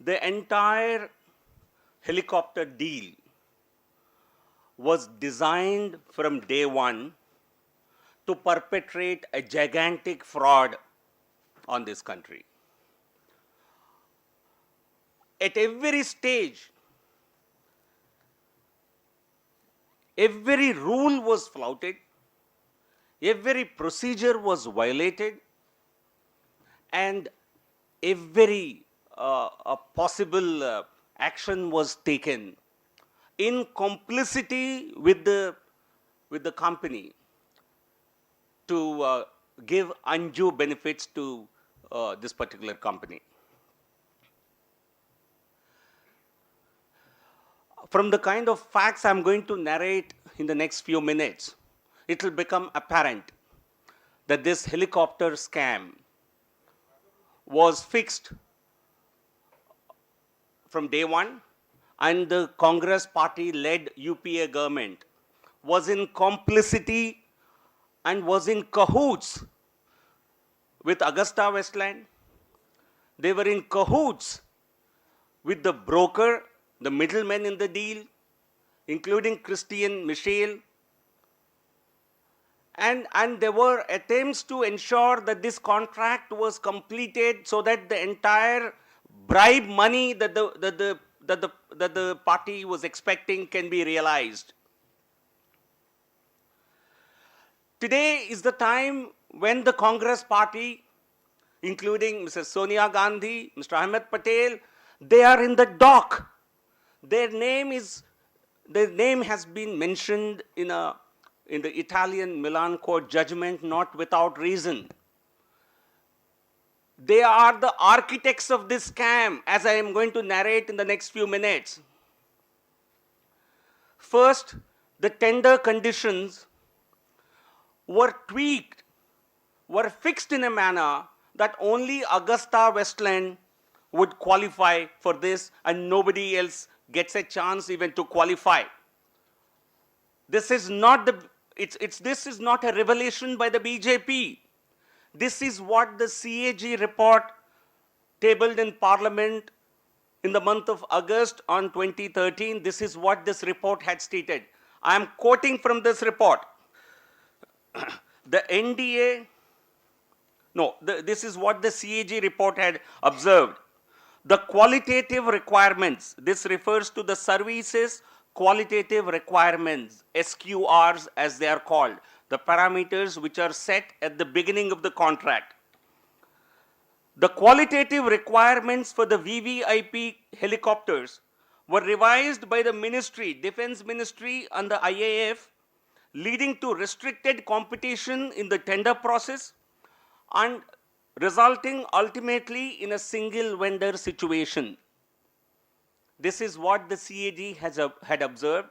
The entire helicopter deal was designed from day one to perpetrate a gigantic fraud on this country. At every stage, every rule was flouted, every procedure was violated, and every possible action was taken in complicity with the company to give undue benefits to this particular company. From the kind of facts I'm going to narrate in the next few minutes, it will become apparent that this helicopter scam was fixed from day one, and the Congress party-led UPA government was in complicity and was in cahoots with AgustaWestland. They were in cahoots with the broker, the middlemen in the deal, including Christian Michel. And there were attempts to ensure that this contract was completed so that the entire bribe money that the party was expecting can be realized. Today is the time when the Congress party, including Mrs. Sonia Gandhi, Mr. Ahmed Patel, they are in the dock. Their name has been mentioned in the Italian Milan court judgment, not without reason. They are the architects of this scam, as I am going to narrate in the next few minutes. First, the tender conditions were tweaked, were fixed in a manner that only AgustaWestland would qualify for this, and nobody else gets a chance even to qualify. This is not this is not a revelation by the BJP. This is what the CAG report tabled in Parliament in the month of August on 2013. This is what this report had stated. I am quoting from this report. The NDA, this is what the CAG report had observed. The qualitative requirements, this refers to the services qualitative requirements, SQRs as they are called, the parameters which are set at the beginning of the contract. The qualitative requirements for the VVIP helicopters were revised by the Ministry, Defense Ministry and the IAF, leading to restricted competition in the tender process and resulting ultimately in a single vendor situation. This is what the CAG had observed.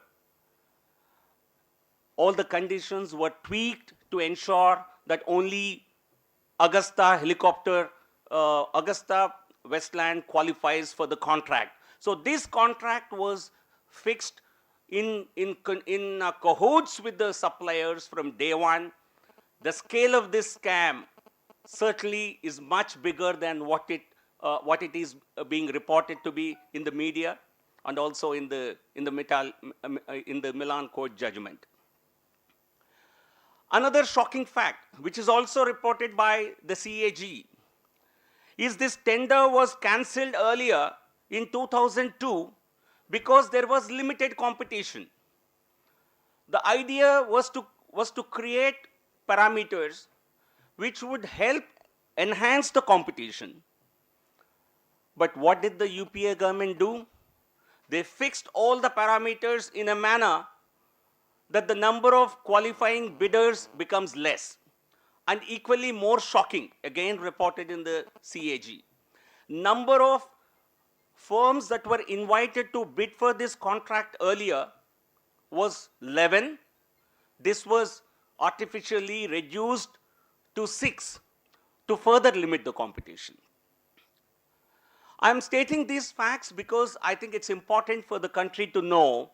All the conditions were tweaked to ensure that only Augusta Westland qualifies for the contract. So this contract was fixed in cahoots with the suppliers from day one. The scale of this scam certainly is much bigger than what it is being reported to be in the media and also in the Milan court judgment. Another shocking fact, which is also reported by the CAG, is this tender was cancelled earlier in 2002 because there was limited competition. The idea was to create parameters which would help enhance the competition. But what did the UPA government do? They fixed all the parameters in a manner that the number of qualifying bidders becomes less. And equally more shocking, again reported in the CAG, number of firms that were invited to bid for this contract earlier was 11. This was artificially reduced to 6 to further limit the competition. I am stating these facts because I think it's important for the country to know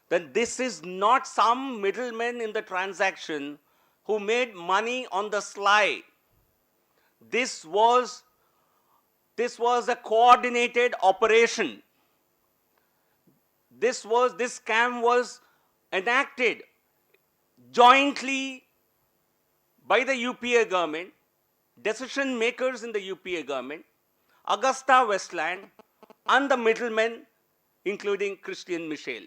that this is not some middleman in the transaction who made money on the sly. This was This was a coordinated operation. This scam was enacted jointly by the UPA government, decision makers in the UPA government, AgustaWestland, and the middlemen, including Christian Michel.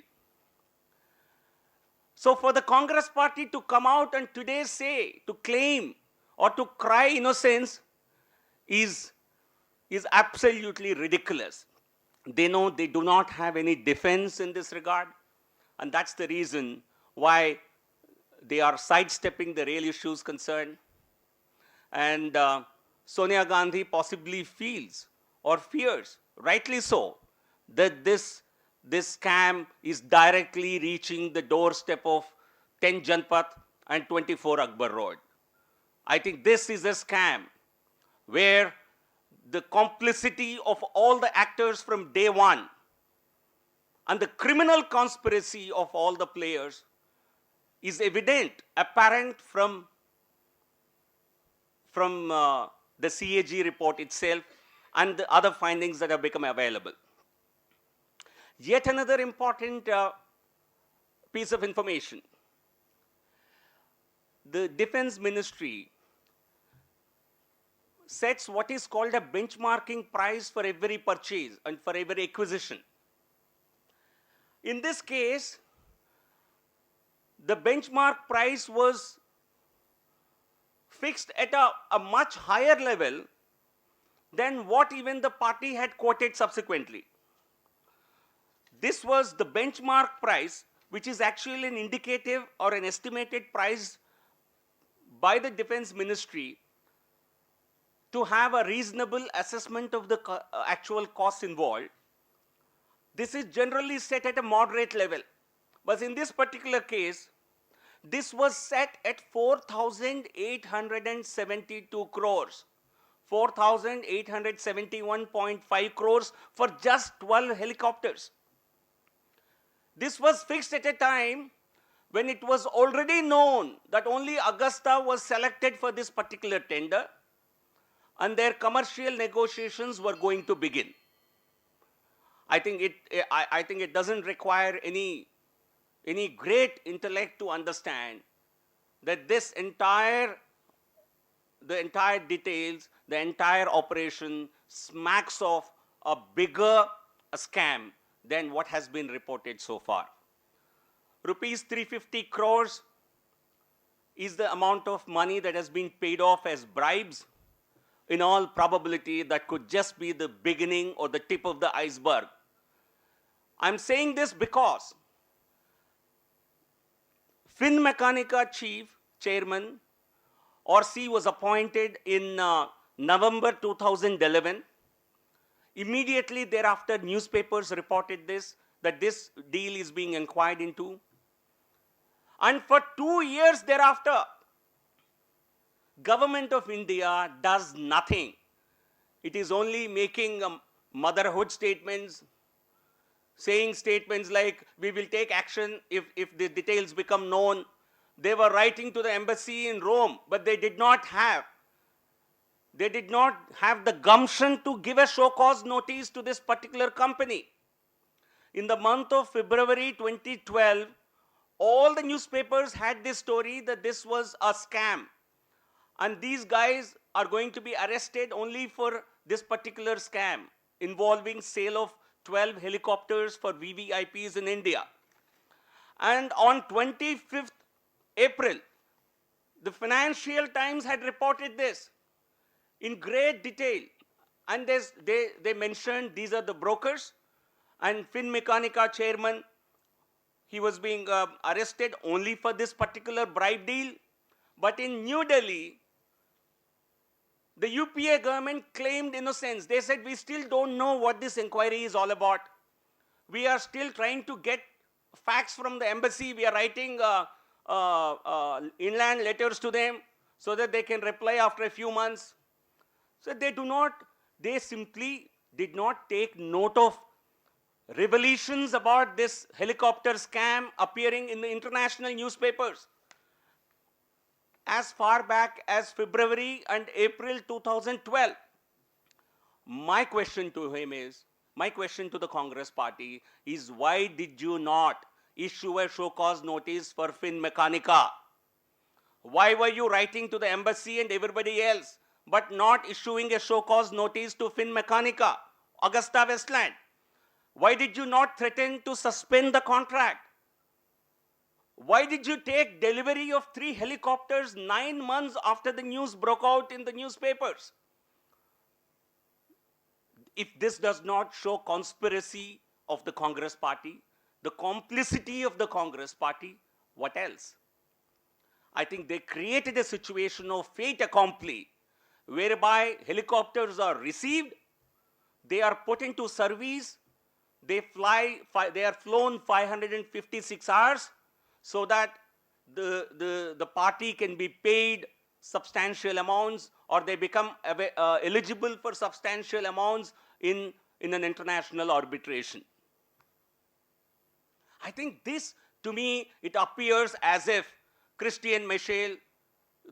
So for the Congress party to come out and today say, to claim or to cry innocence is absolutely ridiculous. They know they do not have any defense in this regard, and that's the reason why they are sidestepping the real issues concerned. And Sonia Gandhi possibly feels or fears, rightly so, that this scam is directly reaching the doorstep of 10 Janpat and 24 Akbar Road. I think this is a scam where the complicity of all the actors from day one and the criminal conspiracy of all the players is evident, apparent from the CAG report itself and the other findings that have become available. Yet another important piece of information. The Defense Ministry sets what is called a benchmarking price for every purchase and for every acquisition. In this case, the benchmark price was fixed at a much higher level than what even the party had quoted subsequently. This was the benchmark price, which is actually an indicative or an estimated price by the Defense Ministry to have a reasonable assessment of the actual costs involved. This is generally set at a moderate level. But in this particular case, this was set at 4,872 crores, 4,871.5 crores for just 12 helicopters. This was fixed at a time when it was already known that only Augusta was selected for this particular tender and their commercial negotiations were going to begin. I think it doesn't require any great intellect to understand that the entire details, the entire operation smacks of a bigger scam than what has been reported so far. Rupees 350 crores is the amount of money that has been paid off as bribes. In all probability, that could just be the beginning or the tip of the iceberg. I'm saying this because Finmechanica chairman Orsi was appointed in November 2011. Immediately thereafter, newspapers reported that this deal is being inquired into. And for 2 years thereafter, Government of India does nothing. It is only making motherhood statements, saying statements like, we will take action if the details become known. They were writing to the embassy in Rome, but they did not have the gumption to give a show cause notice to this particular company. In the month of February 2012, all the newspapers had this story that this was a scam. And these guys are going to be arrested only for this particular scam involving sale of 12 helicopters for VVIPs in India. And on 25th April, the Financial Times had reported this in great detail. And they mentioned these are the brokers, and Finmechanica chairman, he was being arrested only for this particular bribe deal. But in New Delhi, the UPA government claimed innocence. They said, we still don't know what this inquiry is all about. We are still trying to get facts from the embassy. We are writing inland letters to them so that they can reply after a few months. So they simply did not take note of revelations about this helicopter scam appearing in the international newspapers as far back as February and April 2012. My question to him is, my question to the Congress party is, why did you not issue a show cause notice for Fin Mechanica? Why were you writing to the embassy and everybody else, but not issuing a show cause notice to Fin Mechanica, AgustaWestland? Why did you not threaten to suspend the contract? Why did you take delivery of 3 helicopters 9 months after the news broke out in the newspapers? If this does not show conspiracy of the Congress party, the complicity of the Congress party, what else? I think they created a situation of fait accompli, whereby helicopters are received, they are put into service, they are flown 556 hours so that the party can be paid substantial amounts, or they become eligible for substantial amounts in an international arbitration. I think this, to me, it appears as if Christian Michel,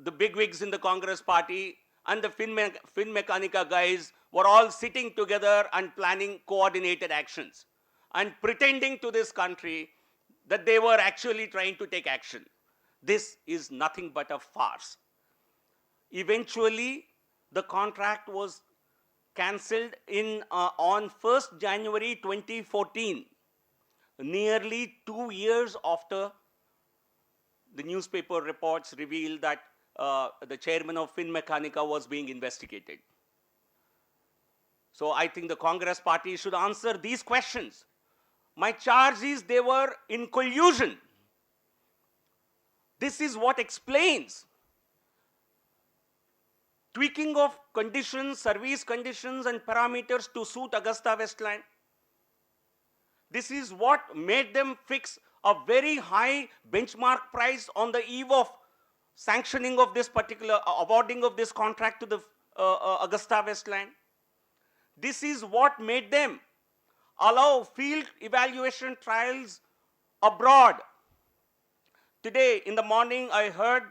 the bigwigs in the Congress party, and the Fin Mechanica guys were all sitting together and planning coordinated actions and pretending to this country that they were actually trying to take action. This is nothing but a farce. Eventually, the contract was cancelled on 1st January 2014, nearly 2 years after the newspaper reports revealed that the chairman of Fin Mechanica was being investigated. So I think the Congress party should answer these questions. My charge is they were in collusion. This is what explains tweaking of conditions, service conditions and parameters to suit AgustaWestland. This is what made them fix a very high benchmark price on the eve of sanctioning of this particular, awarding of this contract to the AgustaWestland. This is what made them allow field evaluation trials abroad. Today in the morning, I heard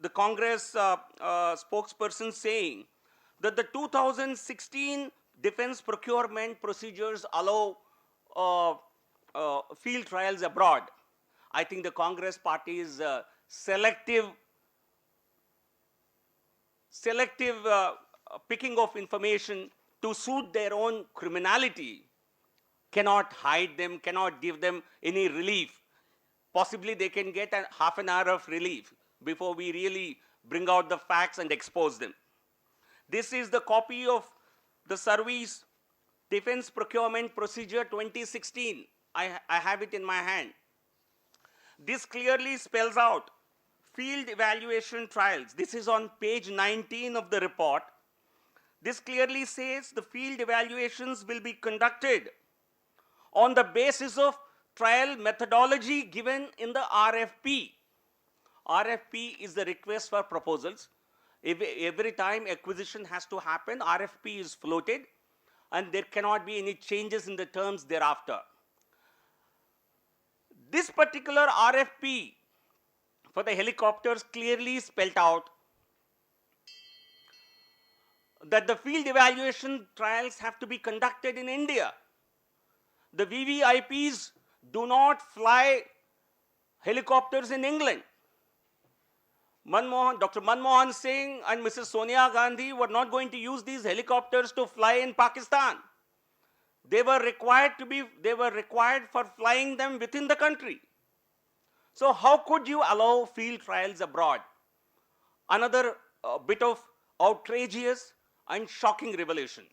the Congress spokesperson saying that the 2016 defense procurement procedures allow field trials abroad. I think the Congress party is selective picking of information to suit their own criminality, cannot hide them, cannot give them any relief. Possibly they can get a half an hour of relief before we really bring out the facts and expose them. This is the copy of the Service Defense Procurement Procedure 2016. I have it in my hand. This clearly spells out field evaluation trials. This is on page 19 of the report. This clearly says the field evaluations will be conducted on the basis of trial methodology given in the RFP. RFP is the request for proposals. Every time acquisition has to happen, RFP is floated, and there cannot be any changes in the terms thereafter. This particular RFP for the helicopters clearly spelled out that the field evaluation trials have to be conducted in India. The VVIPs do not fly helicopters in England. Dr. Manmohan Singh and Mrs. Sonia Gandhi were not going to use these helicopters to fly in Pakistan. They were required for flying them within the country. So how could you allow field trials abroad? Another bit of outrageous and shocking revelation.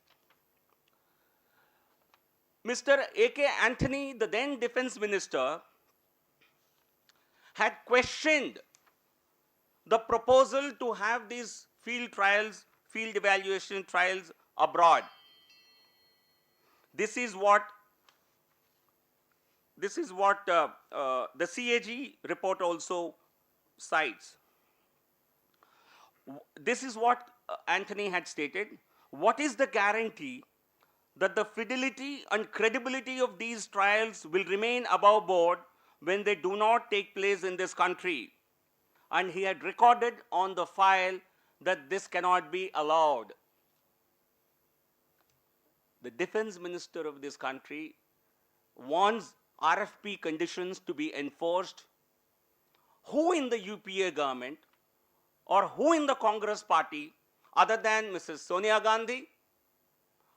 Mr. A.K. Anthony, the then defense minister, had questioned the proposal to have these field evaluation trials abroad. This is what the CAG report also cites. This is what Anthony had stated. What is the guarantee that the fidelity and credibility of these trials will remain above board when they do not take place in this country? And he had recorded on the file that this cannot be allowed. the defense minister of this country wants RFP conditions to be enforced, who in the UPA government or who in the Congress party, other than Mrs. Sonia Gandhi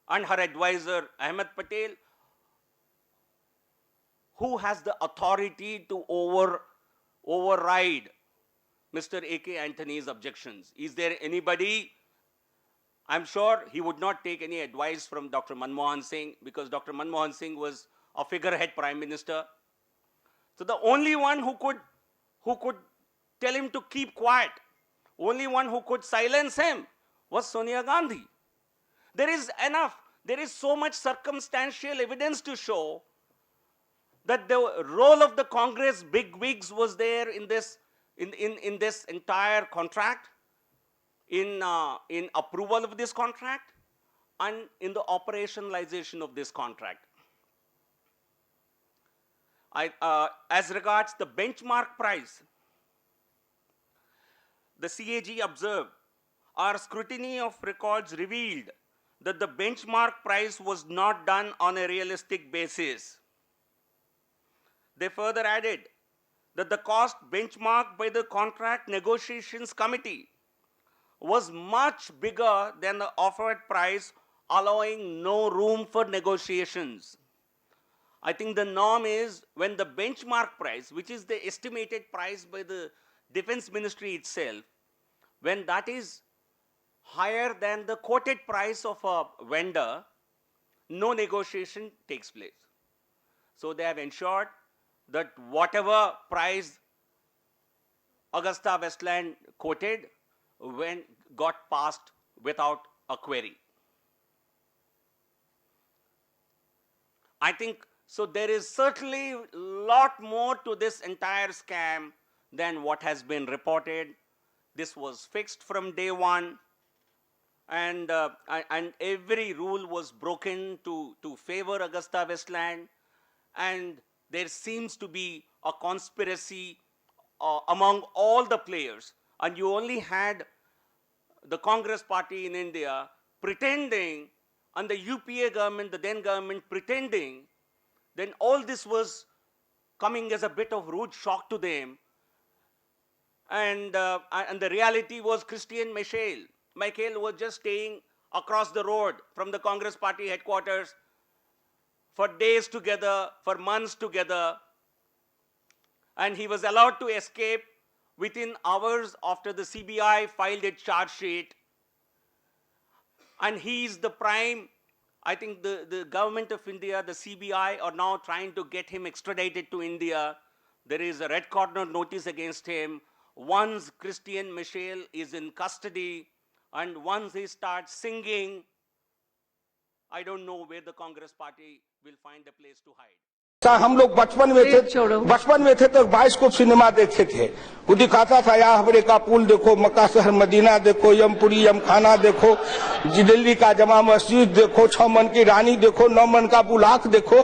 and her advisor Ahmed Patel, who has the authority to override Mr. A.K. Antony's objections? Is there anybody? I'm sure he would not take any advice from Dr. Manmohan Singh, because Dr. Manmohan Singh was a figurehead prime minister. So the only one who could tell him to keep quiet, only one who could silence him was Sonia Gandhi. There is so much circumstantial evidence to show that the role of the Congress bigwigs was there in this entire contract, in approval of this contract, and in the operationalization of this contract. As regards the benchmark price, the CAG observed, our scrutiny of records revealed that the benchmark price was not done on a realistic basis. They further added that the cost benchmarked by the Contract Negotiations Committee was much bigger than the offered price, allowing no room for negotiations. I think the norm is when the benchmark price, which is the estimated price by the Defense Ministry itself, when that is higher than the quoted price of a vendor, no negotiation takes place. So they have ensured that whatever price AgustaWestland quoted got passed without a query. I think, so there is certainly a lot more to this entire scam than what has been reported. This was fixed from day one, and every rule was broken to favor AgustaWestland, and there seems to be a conspiracy among all the players, and you only had the Congress party in India pretending, and the UPA government, the then government, pretending. Then all this was coming as a bit of rude shock to them, and the reality was Christian Michael was just staying across the road from the Congress party headquarters for days together, for months together, and he was allowed to escape within hours after the CBI filed its charge sheet. And he is the prime, I think the government of India, the CBI, are now trying to get him extradited to India. There is a red corner notice against him. Once Christian Michael is in custody, and once he starts singing, I don't know where the Congress party will find a place to hide. हम लोग बचपन में थे तो 22 को cinema देखते थे, वो दिखाता था याहवरे का पुल देखो, मक्का शहर मदीना देखो, यमपुरी यमखाना देखो, दिल्ली का जमा मस्जिद देखो, 6 मन की रानी देखो, 9 मन का बुलाक देखो।